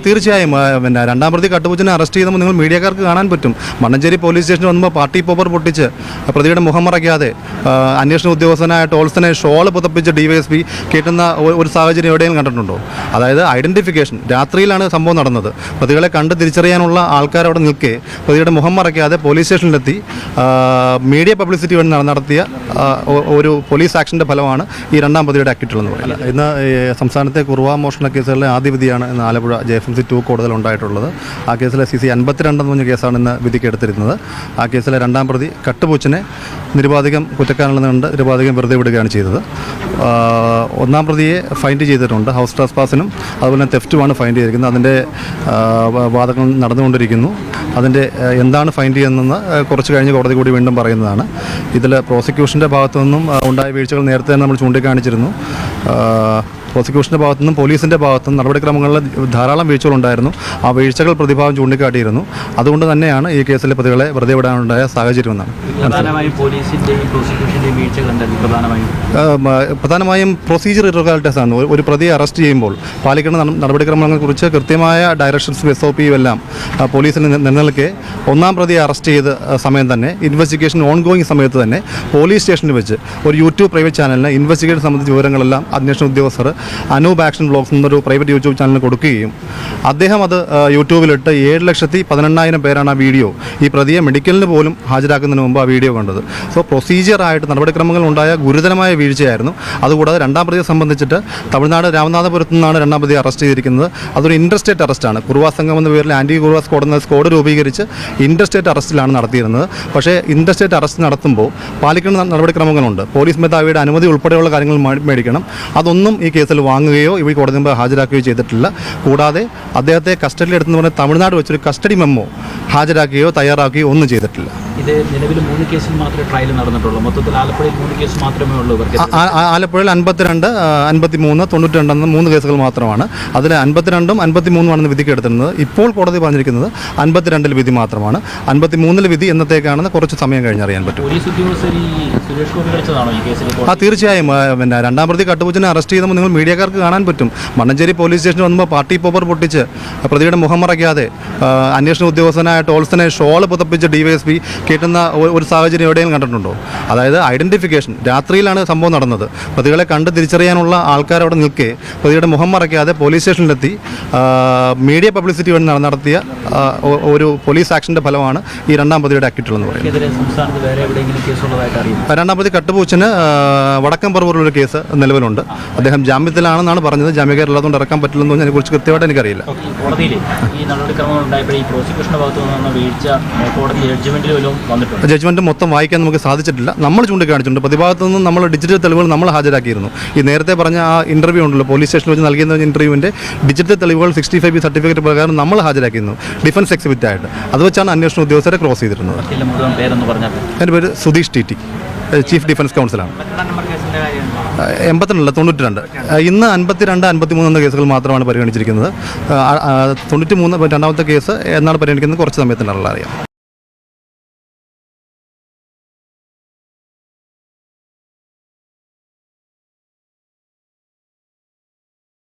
തീർച്ചയായും. പിന്നെ രണ്ടാം പ്രതി കട്ടുപൂച്ചനെ അറസ്റ്റ് ചെയ്തപ്പോൾ നിങ്ങൾ മീഡിയക്കാർക്ക് കാണാൻ പറ്റും. മണ്ണഞ്ചേരി പോലീസ് സ്റ്റേഷനിൽ വന്നപ്പോൾ പാർട്ടി പോപ്പർ പൊട്ടിച്ച് പ്രതിയുടെ മുഖം മറയ്ക്കാതെ അന്വേഷണ ഉദ്യോഗസ്ഥനായ ടോൾസനെ ഷോള് പുതപ്പിച്ച് DYSP കേട്ടുന്ന ഒരു സാഹചര്യം എവിടെയും കണ്ടിട്ടുണ്ടോ? അതായത് ഐഡൻറ്റിഫിക്കേഷൻ രാത്രിയിലാണ് സംഭവം നടന്നത്. പ്രതികളെ കണ്ട് തിരിച്ചറിയാനുള്ള ആൾക്കാർ അവിടെ നിൽക്കെ പ്രതിയുടെ മുഖം മറയ്ക്കാതെ പോലീസ് സ്റ്റേഷനിലെത്തി മീഡിയ പബ്ലിസിറ്റി വേണ്ടി നടത്തിയ ഒരു പോലീസ് ആക്ഷൻ്റെ ഫലമാണ് ഈ രണ്ടാം പ്രതിയുടെ ആക്ടിവിറ്റികളെന്ന് പറയുന്നത്. ഇന്ന് സംസ്ഥാനത്തെ കുറുവ മോഷണ കേസുകളിലെ ആദ്യ വിധിയാണ് ഇന്ന് ആലപ്പുഴ JFMC 2 കോടതിയിൽ ഉണ്ടായിട്ടുള്ളത്. ആ കേസിലെ CC 52 എന്ന് പറഞ്ഞ കേസാണ് ഇന്ന് വിധിക്ക് എടുത്തിരുന്നത്. ആ കേസിലെ രണ്ടാം പ്രതി കട്ടുപൂച്ചനെ നിരുപാധികം കുറ്റക്കാരനിൽ നിന്ന് നിരുപാധികം വെറുതെ വിടുകയാണ് ചെയ്തത്. ഒന്നാം പ്രതിയെ ഫൈൻഡ് ചെയ്തിട്ടുണ്ട്. ഹൗസ് ട്രസ്പാസിനും അതുപോലെ തെഫ്റ്റുമാണ് ഫൈൻഡ് ചെയ്തിരിക്കുന്നത്. അതിൻ്റെ വാദങ്ങൾ നടന്നുകൊണ്ടിരിക്കുന്നു. അതിൻ്റെ എന്താണ് ഫൈൻഡ് ചെയ്യുന്നതെന്ന് കുറച്ച് കഴിഞ്ഞ് കോടതി കൂടി വീണ്ടും പറയുന്നതാണ്. ഇതിൽ പ്രോസിക്യൂഷൻ്റെ ഭാഗത്തു നിന്നും ഉണ്ടായ വീഴ്ചകൾ നേരത്തെ തന്നെ നമ്മൾ ചൂണ്ടിക്കാണിച്ചിരുന്നു. പ്രോസിക്യൂഷൻ്റെ ഭാഗത്തുനിന്നും പോലീസിൻ്റെ ഭാഗത്തുനിന്നും നടപടിക്രമങ്ങളിൽ ധാരാളം വീഴ്ചകളുണ്ടായിരുന്നു. ആ വീഴ്ചകൾ പ്രതിഭാഗം ചൂണ്ടിക്കാട്ടിയിരുന്നു. അതുകൊണ്ട് തന്നെയാണ് ഈ കേസിലെ പ്രതികളെ വെറുതെ വിടാനുണ്ടായ സാഹചര്യമെന്നാണ്. പ്രധാനമായും പ്രൊസീജിയർ ഇറഗുലാരിറ്റീസ് ആണ്. ഒരു പ്രതിയെ അറസ്റ്റ് ചെയ്യുമ്പോൾ പാലിക്കേണ്ട നടപടിക്രമങ്ങളെക്കുറിച്ച് കൃത്യമായ ഡയറക്ഷൻസ് SOP എല്ലാം പോലീസിന് നിലനിൽക്കെ ഒന്നാം പ്രതിയെ അറസ്റ്റ് ചെയ്ത സമയം തന്നെ ഇൻവെസ്റ്റിഗേഷൻ ഓൺഗോയിങ് സമയത്ത് തന്നെ പോലീസ് സ്റ്റേഷനിൽ വെച്ച് ഒരു YouTube പ്രൈവറ്റ് ചാനലിന് ഇൻവെസ്റ്റിഗേഷൻ സംബന്ധിച്ച വിവരങ്ങളെല്ലാം അന്വേഷണ ഉദ്യോഗസ്ഥർ അനൂപ് ആക്ഷൻ ബ്ലോഗ്സ് എന്നൊരു പ്രൈവറ്റ് YouTube ചാനലിന് കൊടുക്കുകയും അദ്ദേഹം അത് യൂട്യൂബിലിട്ട് 7,18,000 പേരാണ് ആ വീഡിയോ ഈ പ്രതിയെ മെഡിക്കലിന് പോലും ഹാജരാക്കുന്നതിന് മുമ്പ് ആ വീഡിയോ കണ്ടത്. സോ പ്രൊസീജിയറായിട്ട് നടപടിക്രമങ്ങൾ ഉണ്ടായ ഗുരുതരമായ വീഴ്ചയായിരുന്നു. അതുകൂടാതെ രണ്ടാം പ്രതിയെ സംബന്ധിച്ചിട്ട് തമിഴ്നാട് രാമനാഥപുരത്തു നിന്നാണ് രണ്ടാം പ്രതിയെ അറസ്റ്റ് ചെയ്തിരിക്കുന്നത്. അതൊരു ഇൻറ്റർസ്റ്റേറ്റ് അറസ്റ്റാണ്. കുറുവ സംഘം എന്ന പേരിൽ ആൻറ്റി കുറുവ സ്ക്വാഡ് എന്ന സ്ക്വാഡ് രൂപീകരിച്ച് ഇൻറ്റർസ്റ്റേറ്റ് അറസ്റ്റിലാണ് നടത്തിയിരുന്നത്. പക്ഷേ ഇൻറ്റർസ്റ്റേറ്റ് അറസ്റ്റ് നടത്തുമ്പോൾ പാലിക്കേണ്ട നടപടിക്രമങ്ങളുണ്ട്. പോലീസ് മേധാവിയുടെ അനുമതി ഉൾപ്പെടെയുള്ള കാര്യങ്ങൾ മേടിക്കണം. അതൊന്നും ഈ കേസിൽ വാങ്ങുകയോ ഈ കോടതി മുമ്പ് ഹാജരാക്കുകയോ ചെയ്തിട്ടില്ല. കൂടാതെ അദ്ദേഹത്തെ കസ്റ്റഡിയിലെടുത്തെന്ന് പറഞ്ഞാൽ തമിഴ്നാട് വെച്ചൊരു കസ്റ്റഡി മെമ്മോ ഹാജരാക്കുകയോ തയ്യാറാക്കുകയോ ഒന്നും ചെയ്തിട്ടില്ല. ഇത് നിലവിൽ 3 കേസിൽ മാത്രമേ ട്രയൽ നടന്നിട്ടുള്ളൂ. മൊത്തത്തിൽ ആലപ്പുഴയിൽ 3 കേസ് മാത്രമേ ഉള്ളൂ. ആലപ്പുഴയിൽ 52, 53, 92 എന്ന 3 കേസുകൾ മാത്രമാണ്. അതിൽ 52ഉം 53ഉമാണ് വിധിക്ക് എടുത്തിരുന്നത്. ഇപ്പോൾ കോടതി പറഞ്ഞിരിക്കുന്നത് 52-ൽ വിധി മാത്രമാണ്. 53-ൽ വിധി എന്നത്തേക്കാണെന്ന് കുറച്ച് സമയം കഴിഞ്ഞറിയാൻ പറ്റും. തീർച്ചയായും. പിന്നെ രണ്ടാം പ്രതി കട്ടുപൂച്ചനെ അറസ്റ്റ് ചെയ്തപ്പോൾ നിങ്ങൾ മീഡിയക്കാർക്ക് കാണാൻ പറ്റും. മണ്ണഞ്ചേരി പോലീസ് സ്റ്റേഷനിൽ വന്നപ്പോൾ പാർട്ടി പോപ്പർ പൊട്ടിച്ച് പ്രതിയുടെ മുഖം മറയ്ക്കാതെ അന്വേഷണ ഉദ്യോഗസ്ഥനായ ടോൾസനെ ഷോള് പുതപ്പിച്ച് DYSP കേട്ടുന്ന ഒരു സാഹചര്യം എവിടെയും കണ്ടിട്ടുണ്ടോ? അതായത് ഐഡൻറ്റിഫിക്കേഷൻ രാത്രിയിലാണ് സംഭവം നടന്നത്. പ്രതികളെ കണ്ട് തിരിച്ചറിയാനുള്ള ആൾക്കാർ അവിടെ നിൽക്കെ പ്രതിയുടെ മുഖം മറയ്ക്കാതെ പോലീസ് സ്റ്റേഷനിലെത്തി മീഡിയ പബ്ലിസിറ്റി വേണ്ടി നടത്തിയ ഒരു പോലീസ് ആക്ഷൻ്റെ ഫലമാണ് ഈ രണ്ടാം പ്രതിയുടെ ആക്ടിവിറ്റികളെന്ന് പറയുന്നത്. രണ്ടാം പ്രതി കട്ടുപൂച്ചന് വടക്കം പറവൂരിലൊരു കേസ് നിലവിലുണ്ട്. അദ്ദേഹം ജാമ്യത്തിലാണെന്നാണ് പറഞ്ഞത്. ജാമ്യക്കാരല്ലാതുകൊണ്ട് ഇറക്കാൻ പറ്റില്ലെന്ന് അതിനെക്കുറിച്ച് കൃത്യമായിട്ട് എനിക്കറിയില്ല. ജഡ്ജ്മെൻറ്റ് മൊത്തം വായിക്കാൻ നമുക്ക് സാധിച്ചിട്ടില്ല. നമ്മൾ ചൂണ്ടിക്കാണിച്ചിട്ടുണ്ട്. പ്രതിഭാഗത്തു നിന്നും നമ്മൾ ഡിജിറ്റൽ തെളിവുകൾ നമ്മൾ ഹാജരാക്കിയിരുന്നു. ഈ നേരത്തെ പറഞ്ഞ ആ ഇൻ്റർവ്യൂ ഉണ്ടല്ലോ, പോലീസ് സ്റ്റേഷനിൽ വെച്ച് നൽകിയ ഇൻ്റർവ്യൂവിൻ്റെ ഡിജിറ്റൽ തെളിവുകൾ 65B സർട്ടിഫിക്കറ്റ് പ്രകാരം നമ്മൾ ഹാജരാക്കിയിരുന്നു ഡിഫൻസ് എക്സിബിറ്റ് ആയിട്ട്. അത് വെച്ചാണ് അന്വേഷണ ഉദ്യോഗസ്ഥരെ ക്രോസ് ചെയ്തിരുന്നത്. എൻ്റെ പേര് സുധീഷ് TT, ചീഫ് ഡിഫൻസ് കൗൺസിലാണ്. 82 92. ഇന്ന് 52, 53 എന്ന കേസുകൾ മാത്രമാണ് പരിഗണിച്ചിരിക്കുന്നത്. 93 രണ്ടാമത്തെ കേസ് എന്നാണ് പരിഗണിക്കുന്നത് കുറച്ച് സമയത്തിനുള്ള അറിയാം.